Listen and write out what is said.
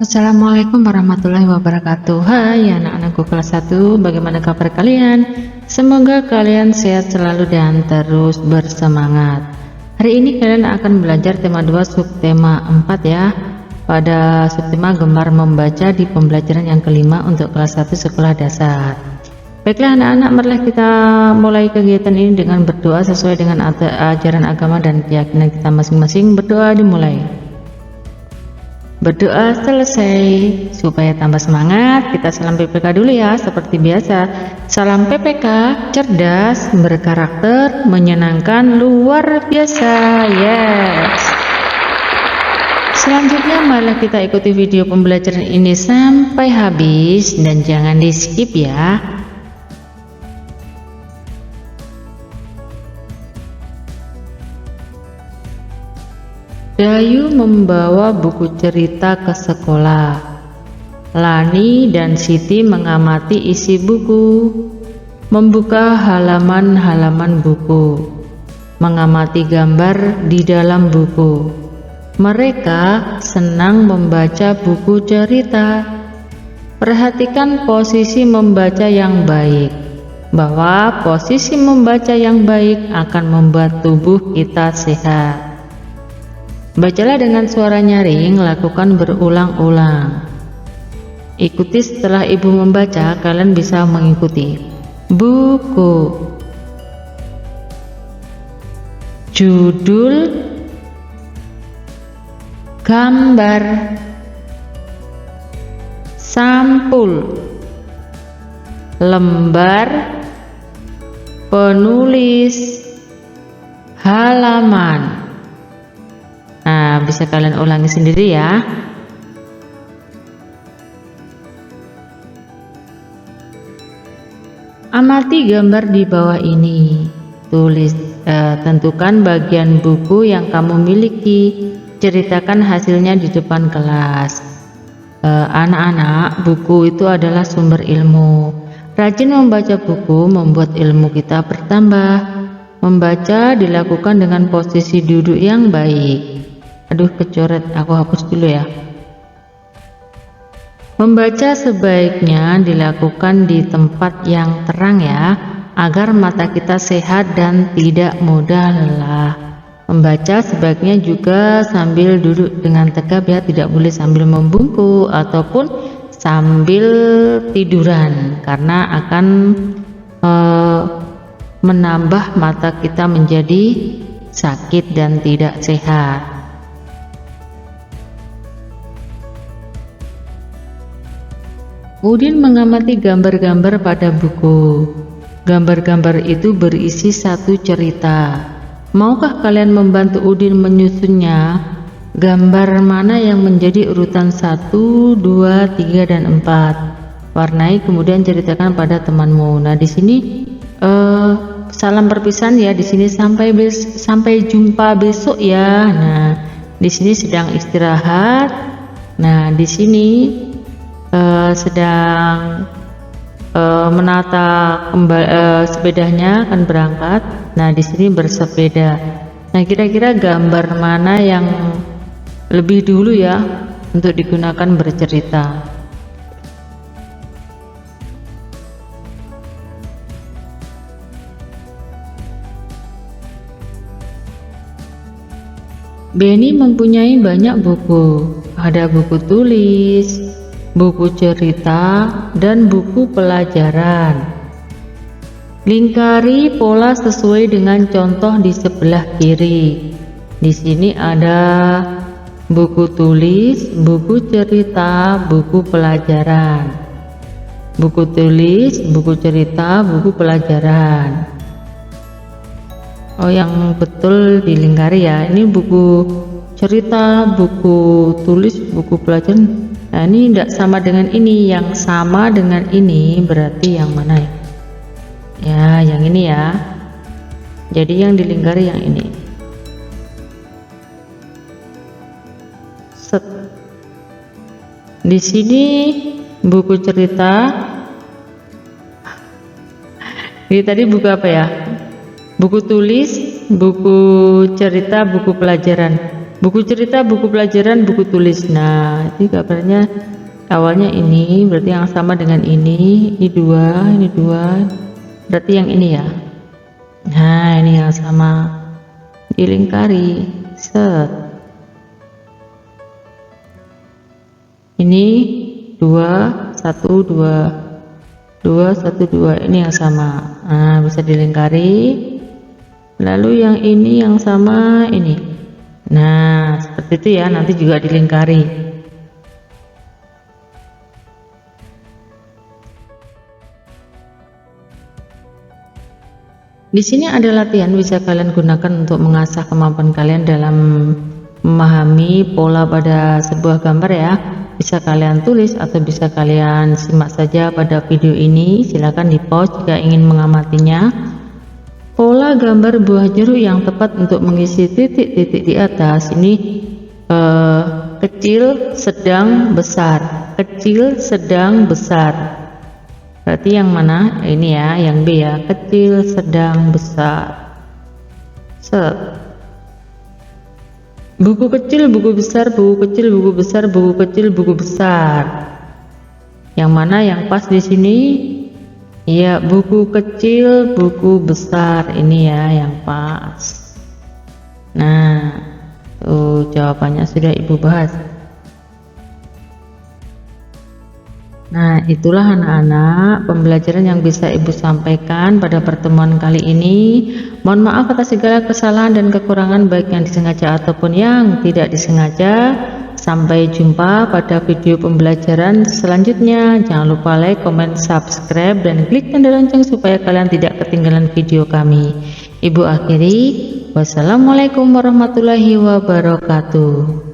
Assalamualaikum warahmatullahi wabarakatuh. Hai anak-anakku kelas 1, bagaimana kabar kalian? Semoga kalian sehat selalu dan terus bersemangat. Hari ini kalian akan belajar tema 2 subtema 4 ya. Pada subtema gemar membaca di pembelajaran yang kelima untuk kelas 1 sekolah dasar. Baiklah anak-anak, marilah kita mulai kegiatan ini dengan berdoa sesuai dengan ajaran agama dan keyakinan kita masing-masing. Berdoa dimulai. Berdoa selesai. Supaya tambah semangat, kita salam PPK dulu ya. Seperti biasa, salam PPK cerdas, berkarakter, menyenangkan, luar biasa. Yes. Selanjutnya marilah kita ikuti video pembelajaran ini sampai habis dan jangan di skip ya. Dayu membawa buku cerita ke sekolah. Lani dan Siti mengamati isi buku, membuka halaman-halaman buku, mengamati gambar di dalam buku. Mereka senang membaca buku cerita. Perhatikan posisi membaca yang baik, bahwa posisi membaca yang baik akan membuat tubuh kita sehat. Bacalah dengan suara nyaring, lakukan berulang-ulang. Ikuti setelah ibu membaca, kalian bisa mengikuti. Buku. Judul. Gambar. Sampul. Lembar. Penulis. Halaman. Nah, bisa kalian ulangi sendiri ya. Amati gambar di bawah ini. Tentukan bagian buku yang kamu miliki. Ceritakan hasilnya di depan kelas. Anak-anak, buku itu adalah sumber ilmu. Rajin membaca buku membuat ilmu kita bertambah. Membaca dilakukan dengan posisi duduk yang baik. Aduh, kecoret, aku hapus dulu ya. Membaca sebaiknya dilakukan di tempat yang terang ya, agar mata kita sehat dan tidak mudah lelah. Membaca sebaiknya juga sambil duduk dengan tegap ya, tidak boleh sambil membungkuk ataupun sambil tiduran, karena akan menambah mata kita menjadi sakit dan tidak sehat. Udin mengamati gambar-gambar pada buku. Gambar-gambar itu berisi satu cerita. Maukah kalian membantu Udin menyusunnya? Gambar mana yang menjadi urutan 1, 2, 3, dan 4? Warnai kemudian ceritakan pada temanmu. Nah, di sini salam perpisahan ya. Di sini sampai jumpa besok ya. Nah, di sini sedang istirahat. Nah, di sini sedang menata sepedanya akan berangkat. Nah, di sini bersepeda. Nah, kira-kira gambar mana yang lebih dulu ya untuk digunakan bercerita? Benny mempunyai banyak buku. Ada buku tulis, buku cerita, dan buku pelajaran. Lingkari pola sesuai dengan contoh di sebelah kiri. Di sini ada buku tulis, buku cerita, buku pelajaran. Buku tulis, buku cerita, buku pelajaran. Oh, yang betul dilingkari ya. Ini buku cerita, buku tulis, buku pelajaran. Nah, ini tidak sama dengan ini. Yang sama dengan ini berarti yang mana ya? Ya, yang ini ya. Jadi yang dilingkari yang ini. Set. Di sini buku cerita. Ini tadi buku apa ya? Buku tulis, buku cerita, buku pelajaran. Buku cerita, buku pelajaran, buku tulis. Nah, ini gambarnya awalnya ini, berarti yang sama dengan ini dua, berarti yang ini ya. Nah, ini yang sama, dilingkari, set. Ini 2, 1, 2, 2, 1, 2, ini yang sama. Nah, bisa dilingkari. Lalu yang ini yang sama ini. Nah, seperti itu ya, nanti juga dilingkari. Di sini ada latihan bisa kalian gunakan untuk mengasah kemampuan kalian dalam memahami pola pada sebuah gambar ya. Bisa kalian tulis atau bisa kalian simak saja pada video ini. Silahkan di pause jika ingin mengamatinya. Pola gambar buah jeruk yang tepat untuk mengisi titik-titik di atas ini kecil, sedang, besar. Kecil, sedang, besar. Berarti yang mana? Ini ya, yang B ya. Kecil, sedang, besar. Set. Buku kecil, buku besar, buku kecil, buku besar, buku kecil, buku besar. Yang mana yang pas di sini? Ya, buku kecil, buku besar, ini ya yang pas. Nah, tuh jawabannya sudah Ibu bahas. Nah, itulah anak-anak pembelajaran yang bisa Ibu sampaikan pada pertemuan kali ini. Mohon maaf atas segala kesalahan dan kekurangan baik yang disengaja ataupun yang tidak disengaja. Sampai jumpa pada video pembelajaran selanjutnya. Jangan lupa like, comment, subscribe, dan klik tanda lonceng supaya kalian tidak ketinggalan video kami. Ibu akhiri, wassalamualaikum warahmatullahi wabarakatuh.